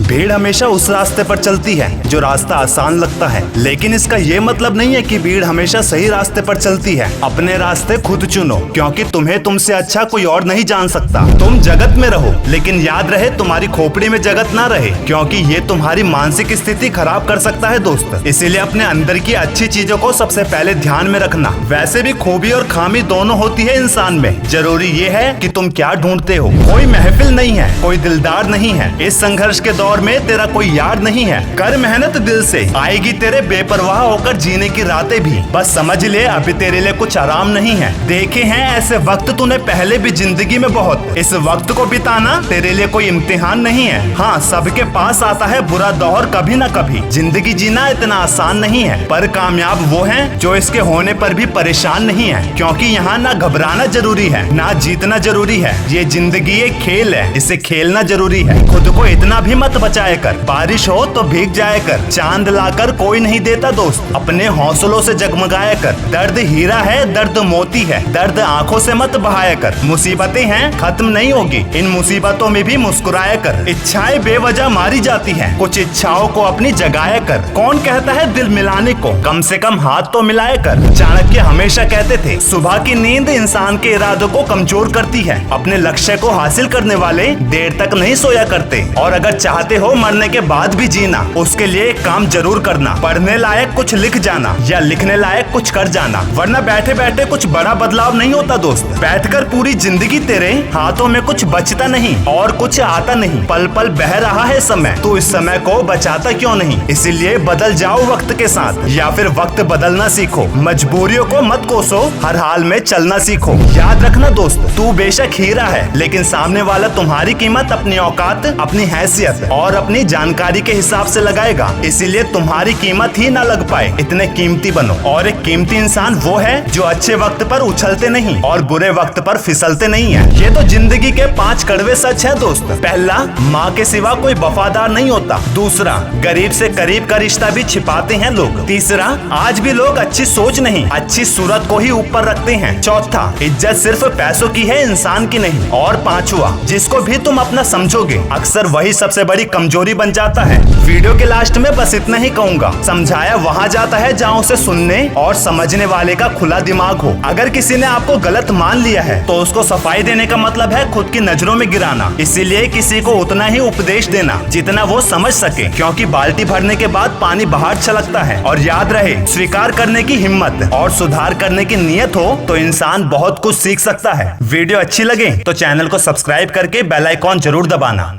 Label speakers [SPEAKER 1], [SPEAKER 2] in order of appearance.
[SPEAKER 1] भीड़ हमेशा उस रास्ते पर चलती है जो रास्ता आसान लगता है, लेकिन इसका ये मतलब नहीं है कि भीड़ हमेशा सही रास्ते पर चलती है। अपने रास्ते खुद चुनो, क्योंकि तुम्हें तुमसे अच्छा कोई और नहीं जान सकता। तुम जगत में रहो, लेकिन याद रहे तुम्हारी खोपड़ी में जगत ना रहे, क्योंकि ये तुम्हारी मानसिक स्थिति खराब कर सकता है दोस्त। इसीलिए अपने अंदर की अच्छी चीजों को सबसे पहले ध्यान में रखना। वैसे भी खूबी और खामी दोनों होती है इंसान में, जरूरी ये है कि तुम क्या ढूंढते हो। कोई महफिल नहीं है, कोई दिलदार नहीं है, इस संघर्ष के दौर में तेरा कोई यार नहीं है। कर मेहनत दिल से, आएगी तेरे बेपरवाह होकर जीने की रातें भी। बस समझ ले अभी तेरे लिए कुछ आराम नहीं है। देखे हैं ऐसे वक्त तूने पहले भी जिंदगी में बहुत, इस वक्त को बिताना तेरे लिए कोई इम्तिहान नहीं है। हाँ, सबके पास आता है बुरा दौर कभी न कभी। जिंदगी जीना इतना आसान नहीं है, पर कामयाब वो हैं जो इसके होने पर भी परेशान नहीं है, क्योंकि यहाँ ना घबराना जरूरी है ना जीतना जरूरी है। ये जिंदगी एक खेल है, इसे खेलना जरूरी है। खुद को इतना भी मत बचाए कर, बारिश हो तो भीग जाए कर, चांद लाकर कोई नहीं देता दोस्त, अपने हौसलों से जगमगाया कर। दर्द हीरा है, दर्द मोती है, दर्द आंखों से मत बहाया कर। मुसीबतें हैं, खत्म नहीं होगी, इन मुसीबतों में भी मुस्कुराया कर। इच्छाएं बेवजह मारी जाती हैं, कुछ इच्छाओं को अपनी जगाया कर। कौन कहता है दिल मिलाने को, कम से कम हाथ तो मिलाया कर। चाणक्य हमेशा कहते थे सुबह की नींद इंसान के इरादों को कमजोर करती है। अपने लक्ष्य को हासिल करने वाले देर तक नहीं सोया करते। और अगर चाहते हो मरने के बाद भी जीना, उसके लिए एक काम जरूर करना, पढ़ने लायक कुछ लिख जाना या लिखने लायक कुछ कर जाना, वरना बैठे बैठे कुछ बड़ा बदलाव नहीं होता दोस्त। बैठकर पूरी जिंदगी तेरे हाथों में कुछ बचता नहीं और कुछ आता नहीं। पल पल बह रहा है समय, तू इस समय को बचाता क्यों नहीं। इसीलिए बदल जाओ वक्त के साथ, या फिर वक्त बदलना सीखो। मजबूरियों को मत कोसो, हर हाल में चलना सीखो। याद रखना दोस्त, तू बेशक हीरा है, लेकिन सामने वाला तुम्हारी कीमत अपनी औकात, अपनी हैसियत और अपनी जानकारी के हिसाब से लगाएगा। इसीलिए तुम्हारी कीमत ही ना लग पाए, इतने कीमती बनो। और एक कीमती इंसान वो है जो अच्छे वक्त पर उछलते नहीं और बुरे वक्त पर फिसलते नहीं है। ये तो जिंदगी के 5 कड़वे सच है दोस्त। पहला, माँ के सिवा कोई वफादार नहीं होता। दूसरा, गरीब से करीब का रिश्ता भी छिपाते हैं लोग। तीसरा, आज भी लोग अच्छी सोच नहीं, अच्छी सूरत को ही ऊपर रखते हैं। चौथा, इज्जत सिर्फ पैसों की है, इंसान की नहीं। और पांचवा, जिसको भी तुम अपना समझोगे अक्सर वही सबसे बड़ी कमजोरी बन जाता है। वीडियो के लास्ट में बस इतना ही कहूंगा, समझाया वहाँ जाता है जहाँ उसे सुनने और समझने वाले का खुला दिमाग हो। अगर किसी ने आपको गलत मान लिया है तो उसको सफाई देने का मतलब है खुद की नजरों में गिराना। इसीलिए किसी को उतना ही उपदेश देना जितना वो समझ सके, क्योंकि बाल्टी भरने के बाद पानी बाहर छलकता है। और याद रहे, स्वीकार करने की हिम्मत और सुधार करने की नियत हो तो इंसान बहुत कुछ सीख सकता है। वीडियो अच्छी लगे तो चैनल को सब्सक्राइब करके बेल आइकॉन जरूर दबाना।